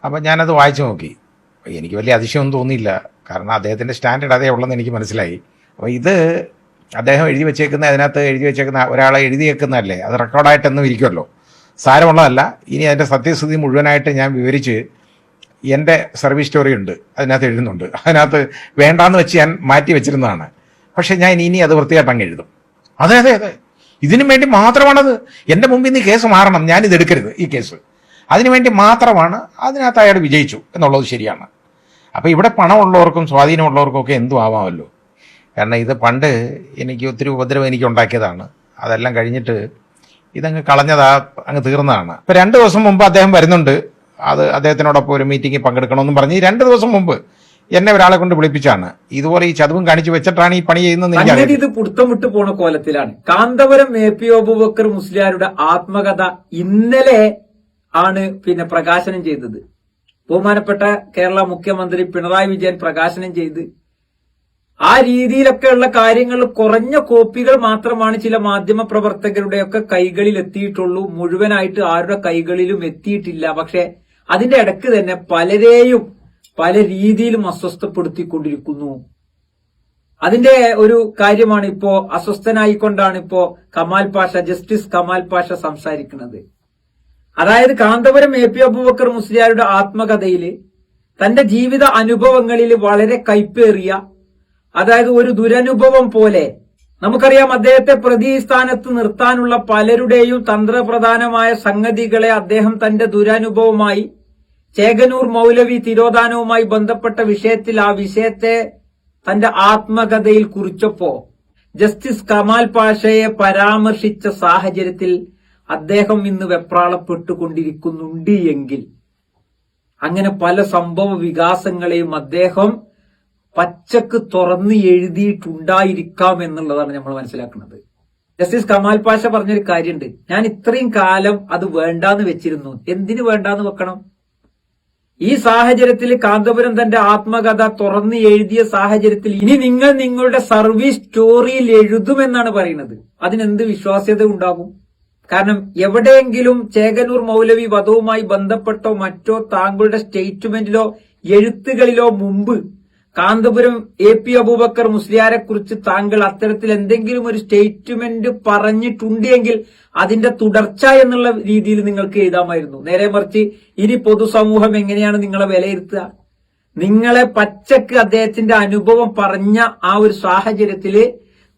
അപ്പം ഞാനത് വായിച്ചു നോക്കി. എനിക്ക് വലിയ അതിശയമൊന്നും തോന്നിയില്ല, കാരണം അദ്ദേഹത്തിൻ്റെ സ്റ്റാൻഡേർഡ് അതേ ഉള്ളെന്ന് എനിക്ക് മനസ്സിലായി. അപ്പോൾ ഇത് അദ്ദേഹം എഴുതി വെച്ചേക്കുന്ന, അതിനകത്ത് എഴുതി വെച്ചേക്കുന്ന ഒരാളെ എഴുതി വെക്കുന്നതല്ലേ, അത് റെക്കോർഡായിട്ടൊന്നും ഇരിക്കുമല്ലോ, സാരമുള്ളതല്ല. ഇനി അതിൻ്റെ സത്യസ്ഥിതി മുഴുവനായിട്ട് ഞാൻ വിവരിച്ച്, എൻ്റെ സർവീസ് സ്റ്റോറി ഉണ്ട്, അതിനകത്ത് എഴുതുന്നുണ്ട്. അതിനകത്ത് വേണ്ടാന്ന് വെച്ച് ഞാൻ മാറ്റി വെച്ചിരുന്നതാണ്. പക്ഷേ ഞാൻ ഇനി അത് വൃത്തിയായിട്ട് അങ്ങ് എഴുതും. അതെ അതെ അതെ, ഇതിനു വേണ്ടി മാത്രമാണത്. എൻ്റെ മുമ്പിൽ നിന്ന് ഈ കേസ് മാറണം, ഞാനിത് എടുക്കരുത്, ഈ കേസ് അതിനുവേണ്ടി മാത്രമാണ്. അതിനകത്ത് അയാൾ വിജയിച്ചു എന്നുള്ളത് ശരിയാണ്. അപ്പോൾ ഇവിടെ പണമുള്ളവർക്കും സ്വാധീനമുള്ളവർക്കും ഒക്കെ എന്തും ആവാമല്ലോ. കാരണം ഇത് പണ്ട് എനിക്ക് ഒത്തിരി ഉപദ്രവം എനിക്ക് ഉണ്ടാക്കിയതാണ്. അതെല്ലാം കഴിഞ്ഞിട്ട് ഇതങ്ങ് കളഞ്ഞതാ, അങ്ങ് തീർന്നതാണ്. ഇപ്പം 2 ദിവസം മുമ്പ് അദ്ദേഹം വരുന്നുണ്ട്. അത് അദ്ദേഹത്തിനോടൊപ്പം ഒരു മീറ്റിങ്ങിൽ പങ്കെടുക്കണമെന്നും പറഞ്ഞ് 2 ദിവസം മുമ്പ് എന്നെ ഒരാളെ കൊണ്ട് വിളിപ്പിച്ചാണ്. ഇതുപോലെ ഈ ചതുവും കാണിച്ചു വെച്ചിട്ടാണ് ഈ പണി ചെയ്യുന്നത്. ഇത് പുടുത്തം വിട്ടു പോണ കോലത്തിലാണ്. കാന്തപുരം AP അബൂബക്കർ മുസ്ലിയാരുടെ ആത്മകഥ ഇന്നലെ ആണ് പ്രകാശനം ചെയ്തത്. ബഹുമാനപ്പെട്ട കേരള മുഖ്യമന്ത്രി പിണറായി വിജയൻ പ്രകാശനം ചെയ്ത്, ആ രീതിയിലൊക്കെയുള്ള കാര്യങ്ങൾ കുറഞ്ഞ കോപ്പികൾ മാത്രമാണ് ചില മാധ്യമ പ്രവർത്തകരുടെയൊക്കെ കൈകളിൽ എത്തിയിട്ടുള്ളൂ. മുഴുവനായിട്ട് ആരുടെ കൈകളിലും എത്തിയിട്ടില്ല. പക്ഷെ അതിന്റെ ഇടയ്ക്ക് തന്നെ പലരെയും പല രീതിയിലും അസ്വസ്ഥപ്പെടുത്തിക്കൊണ്ടിരിക്കുന്നു. അതിന്റെ ഒരു കാര്യമാണ് ഇപ്പോ അസ്വസ്ഥനായിക്കൊണ്ടാണ് ഇപ്പോ കമാൽ പാഷ, ജസ്റ്റിസ് കമാൽ പാഷ സംസാരിക്കുന്നത്. അതായത് കാന്തപുരം AP അബൂബക്കർ മുസ്ലിയാരുടെ ആത്മകഥയിൽ തന്റെ ജീവിത അനുഭവങ്ങളിൽ വളരെ കൈപ്പേറിയ, അതായത് ഒരു ദുരനുഭവം പോലെ, നമുക്കറിയാം അദ്ദേഹത്തെ പ്രതിസ്ഥാനത്ത് നിർത്താനുള്ള പലരുടെയും തന്ത്രപ്രധാനമായ സംഗതികളെ അദ്ദേഹം തന്റെ ദുരനുഭവമായി, ചേകനൂർ മൗലവി തിരോധാനവുമായി ബന്ധപ്പെട്ട വിഷയത്തിൽ ആ വിഷയത്തെ തന്റെ ആത്മകഥയിൽ കുറിച്ചപ്പോ ജസ്റ്റിസ് കമാൽ പാഷയെ പരാമർശിച്ച സാഹചര്യത്തിൽ അദ്ദേഹം ഇന്ന് വെപ്രാളപ്പെട്ടുകൊണ്ടിരിക്കുന്നുണ്ട് എങ്കിൽ, അങ്ങനെ പല സംഭവ വികാസങ്ങളെയും അദ്ദേഹം പച്ചക്ക് തുറന്ന് എഴുതിയിട്ടുണ്ടായിരിക്കാം എന്നുള്ളതാണ് നമ്മൾ മനസ്സിലാക്കുന്നത്. ജസ്റ്റിസ് കമാൽ പാഷ പറഞ്ഞൊരു കാര്യമുണ്ട്, ഞാൻ ഇത്രയും കാലം അത് വേണ്ടാന്ന് വെച്ചിരുന്നു. എന്തിനു വേണ്ടാന്ന് വെക്കണം? ഈ സാഹചര്യത്തിൽ കാന്തപുരം തന്റെ ആത്മകഥ തുറന്ന് എഴുതിയ സാഹചര്യത്തിൽ ഇനി നിങ്ങൾ നിങ്ങളുടെ സർവീസ് സ്റ്റോറിയിൽ എഴുതുമെന്നാണ് പറയുന്നത്. അതിനെന്ത് വിശ്വാസ്യത ഉണ്ടാകും? കാരണം എവിടെയെങ്കിലും ചേകനൂർ മൗലവി വധവുമായി ബന്ധപ്പെട്ടോ മറ്റോ താങ്കളുടെ സ്റ്റേറ്റ്മെന്റിലോ എഴുത്തുകളിലോ മുമ്പ് കാന്തപുരം AP അബൂബക്കർ മുസ്ലിയാരെ കുറിച്ച് താങ്കൾ അത്തരത്തിൽ എന്തെങ്കിലും ഒരു സ്റ്റേറ്റ്മെന്റ് പറഞ്ഞിട്ടുണ്ടെങ്കിൽ അതിന്റെ തുടർച്ച എന്നുള്ള രീതിയിൽ നിങ്ങൾക്ക് എഴുതാമായിരുന്നു. നേരെ മറിച്ച് ഇനി പൊതുസമൂഹം എങ്ങനെയാണ് നിങ്ങളെ വിലയിരുത്തുക? നിങ്ങളെ പച്ചക്ക് അദ്ദേഹത്തിന്റെ അനുഭവം പറഞ്ഞ ആ ഒരു സാഹചര്യത്തില്,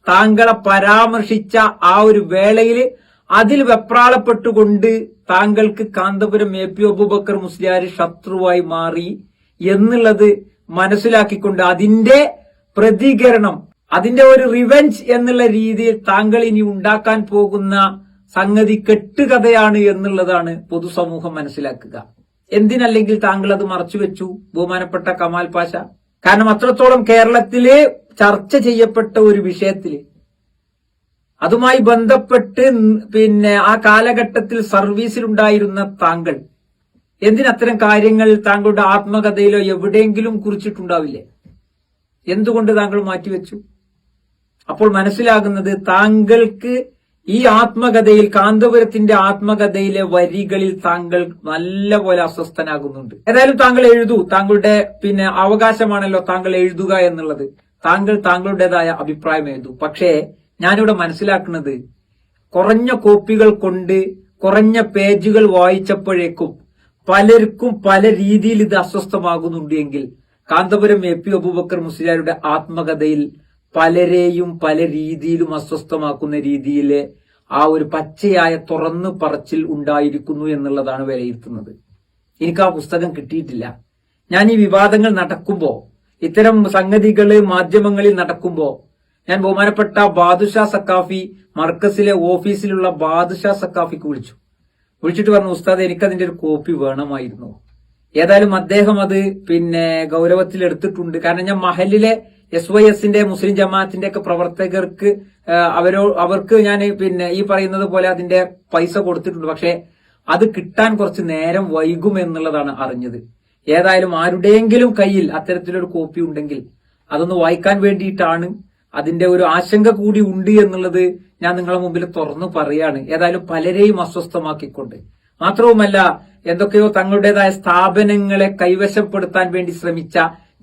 താങ്കളെ പരാമർശിച്ച ആ ഒരു വേളയില് അതിൽ വെപ്രാളപ്പെട്ടുകൊണ്ട് താങ്കൾക്ക് കാന്തപുരം AP അബൂബക്കർ മുസ്ലിയാർ ശത്രുവായി മാറി എന്നുള്ളത് മനസ്സിലാക്കിക്കൊണ്ട് അതിന്റെ പ്രതികരണം, അതിന്റെ ഒരു റിവെഞ്ച് എന്നുള്ള രീതിയിൽ താങ്കൾ ഇനി ഉണ്ടാക്കാൻ പോകുന്ന സംഗതി കെട്ടുകഥയാണ് എന്നുള്ളതാണ് പൊതുസമൂഹം മനസ്സിലാക്കുക. എന്തിനല്ലെങ്കിൽ താങ്കൾ അത് മറച്ചുവെച്ചു ബഹുമാനപ്പെട്ട കമാൽ പാഷ? കാരണം അത്രത്തോളം കേരളത്തില് ചർച്ച ചെയ്യപ്പെട്ട ഒരു വിഷയത്തില്, അതുമായി ബന്ധപ്പെട്ട് ആ കാലഘട്ടത്തിൽ സർവീസിലുണ്ടായിരുന്ന താങ്കൾ എന്തിനത്തരം കാര്യങ്ങൾ താങ്കളുടെ ആത്മകഥയിലോ എവിടെയെങ്കിലും കുറിച്ചിട്ടുണ്ടാവില്ലേ? എന്തുകൊണ്ട് താങ്കൾ മാറ്റിവെച്ചു? അപ്പോൾ മനസ്സിലാകുന്നത് താങ്കൾക്ക് ഈ ആത്മകഥയിൽ, കാന്തപുരത്തിന്റെ ആത്മകഥയിലെ വരികളിൽ താങ്കൾ നല്ലപോലെ അസ്വസ്ഥനാകുന്നുണ്ട്. ഏതായാലും താങ്കൾ എഴുതൂ, താങ്കളുടെ അവകാശമാണല്ലോ താങ്കൾ എഴുതുക എന്നുള്ളത്. താങ്കൾ താങ്കളുടേതായ അഭിപ്രായം എഴുതൂ. പക്ഷേ ഞാനിവിടെ മനസ്സിലാക്കുന്നത്, കുറഞ്ഞ കോപ്പികൾ കൊണ്ട് കുറഞ്ഞ പേജുകൾ വായിച്ചപ്പോഴേക്കും പലർക്കും പല രീതിയിൽ ഇത് അസ്വസ്ഥമാകുന്നുണ്ട് എങ്കിൽ, കാന്തപുരം AP അബൂബക്കർ മുസ്ലിയാരുടെ ആത്മകഥയിൽ പലരെയും പല രീതിയിലും അസ്വസ്ഥമാക്കുന്ന രീതിയിലെ ആ ഒരു പച്ചയായ തുറന്നു പറച്ചിൽ ഉണ്ടായിരിക്കുന്നു എന്നുള്ളതാണ് വിലയിരുത്തുന്നത്. എനിക്ക് ആ പുസ്തകം കിട്ടിയിട്ടില്ല. ഞാൻ ഈ വിവാദങ്ങൾ നടക്കുമ്പോ, ഇത്തരം സംഗതികള് മാധ്യമങ്ങളിൽ നടക്കുമ്പോ, ഞാൻ ബഹുമാനപ്പെട്ട ബാദുഷാ സക്കാഫി മർക്കസിലെ ഓഫീസിലുള്ള ബാദുഷാ സക്കാഫിക്ക് വിളിച്ചിട്ട് പറഞ്ഞു, ഉസ്താദ് എനിക്കതിന്റെ ഒരു കോപ്പി വേണമായിരുന്നു. ഏതായാലും അദ്ദേഹം അത് ഗൗരവത്തിൽ എടുത്തിട്ടുണ്ട്. കാരണം ഞാൻ മഹലിലെ SYSന്റെ മുസ്ലിം ജമാഅത്തിന്റെ ഒക്കെ പ്രവർത്തകർക്ക് അവർക്ക് ഞാൻ ഈ പറയുന്നത് പോലെ അതിന്റെ പൈസ കൊടുത്തിട്ടുണ്ട്. പക്ഷെ അത് കിട്ടാൻ കുറച്ച് നേരം വൈകും എന്നുള്ളതാണ് അറിഞ്ഞത്. ഏതായാലും ആരുടെയെങ്കിലും കയ്യിൽ അത്തരത്തിലൊരു കോപ്പി ഉണ്ടെങ്കിൽ അതൊന്ന് വായിക്കാൻ വേണ്ടിയിട്ടാണ്. അതിന്റെ ഒരു ആശങ്ക കൂടി ഉണ്ട് എന്നുള്ളത് ഞാൻ നിങ്ങളുടെ മുമ്പിൽ തുറന്നു പറയാണ്. ഏതായാലും പലരെയും അസ്വസ്ഥമാക്കിക്കൊണ്ട് മാത്രവുമല്ല എന്തൊക്കെയോ തങ്ങളുടേതായ സ്ഥാപനങ്ങളെ കൈവശപ്പെടുത്താൻ വേണ്ടി ശ്രമിച്ച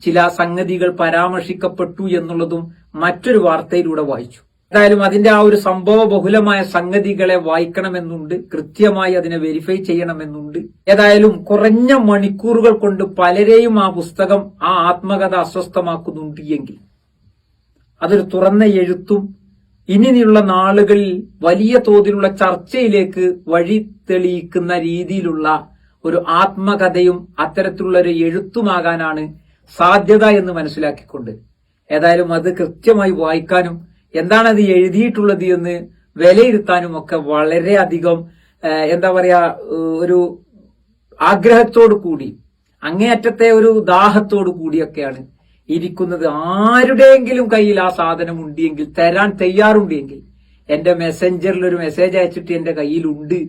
ചില സംഗതികൾ പരാമർശിക്കപ്പെട്ടു എന്നുള്ളതും മറ്റൊരു വാർത്തയിലൂടെ വായിച്ചു. ഏതായാലും അതിന്റെ ആ ഒരു സംഭവ ബഹുലമായ സംഗതികളെ വായിക്കണമെന്നുണ്ട്, കൃത്യമായി അതിനെ വെരിഫൈ ചെയ്യണമെന്നുണ്ട്. ഏതായാലും കുറഞ്ഞ മണിക്കൂറുകൾ കൊണ്ട് പലരെയും ആ പുസ്തകം, ആ ആത്മകഥ അസ്വസ്ഥമാക്കുന്നുണ്ട് എങ്കിൽ അതൊരു തുറന്ന എഴുത്തും ഇനിയുള്ള നാളുകളിൽ വലിയ തോതിലുള്ള ചർച്ചയിലേക്ക് വഴി തെളിയിക്കുന്ന രീതിയിലുള്ള ഒരു ആത്മകഥയും അത്തരത്തിലുള്ള ഒരു എഴുത്തുമാകാനാണ് സാധ്യത എന്ന് മനസ്സിലാക്കിക്കൊണ്ട് ഏതായാലും അത് കൃത്യമായി വായിക്കാനും എന്താണ് അത് എഴുതിയിട്ടുള്ളത് എന്ന് വിലയിരുത്താനും ഒക്കെ വളരെയധികം എന്താ പറയാ ഒരു ആഗ്രഹത്തോടു കൂടി, അങ്ങേയറ്റത്തെ ഒരു ദാഹത്തോടു കൂടിയൊക്കെയാണ് ഇരിക്കുന്നത്. ആരുടെയെങ്കിലും കയ്യിൽ ആ സാധനം ഉണ്ടെങ്കിൽ, തരാൻ തയ്യാറുണ്ടെങ്കിൽ എന്റെ മെസ്സഞ്ചറിൽ ഒരു മെസ്സേജ് അയച്ചിട്ട് എന്റെ കയ്യിലുണ്ട്,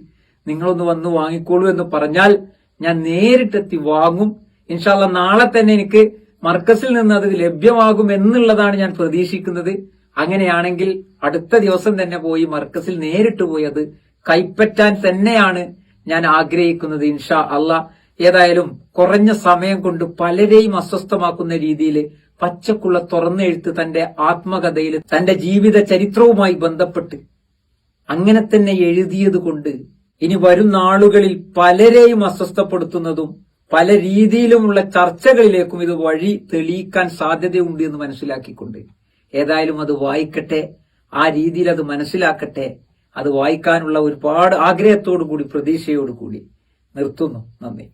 നിങ്ങളൊന്ന് വന്ന് വാങ്ങിക്കോളൂ എന്ന് പറഞ്ഞാൽ ഞാൻ നേരിട്ടെത്തി വാങ്ങും. ഇൻഷാ അല്ലാഹ് നാളെ തന്നെ എനിക്ക് മർക്കസിൽ നിന്ന് അത് ലഭ്യമാകും എന്നുള്ളതാണ് ഞാൻ പ്രതീക്ഷിക്കുന്നത്. അങ്ങനെയാണെങ്കിൽ അടുത്ത ദിവസം തന്നെ പോയി മർക്കസിൽ നേരിട്ട് പോയി അത് കൈപ്പറ്റാൻ തന്നെയാണ് ഞാൻ ആഗ്രഹിക്കുന്നത് ഇൻഷാ അല്ലാഹ്. ഏതായാലും കുറഞ്ഞ സമയം കൊണ്ട് പലരെയും അസ്വസ്ഥമാക്കുന്ന രീതിയിൽ പച്ചക്കുള്ള തുറന്നെഴുത്ത് തന്റെ ആത്മകഥയിൽ തന്റെ ജീവിത ചരിത്രവുമായി ബന്ധപ്പെട്ട് അങ്ങനെ തന്നെ എഴുതിയത് കൊണ്ട് ഇനി വരും നാളുകളിൽ പലരെയും അസ്വസ്ഥപ്പെടുത്തുന്നതും പല രീതിയിലുമുള്ള ചർച്ചകളിലേക്കും ഇത് വഴി തെളിയിക്കാൻ സാധ്യതയുണ്ട് എന്ന് മനസ്സിലാക്കിക്കൊണ്ട് ഏതായാലും അത് വായിക്കട്ടെ, ആ രീതിയിൽ അത് മനസ്സിലാക്കട്ടെ. അത് വായിക്കാനുള്ള ഒരുപാട് ആഗ്രഹത്തോടു കൂടി, പ്രതീക്ഷയോടു കൂടി നിർത്തുന്നു. നന്ദി.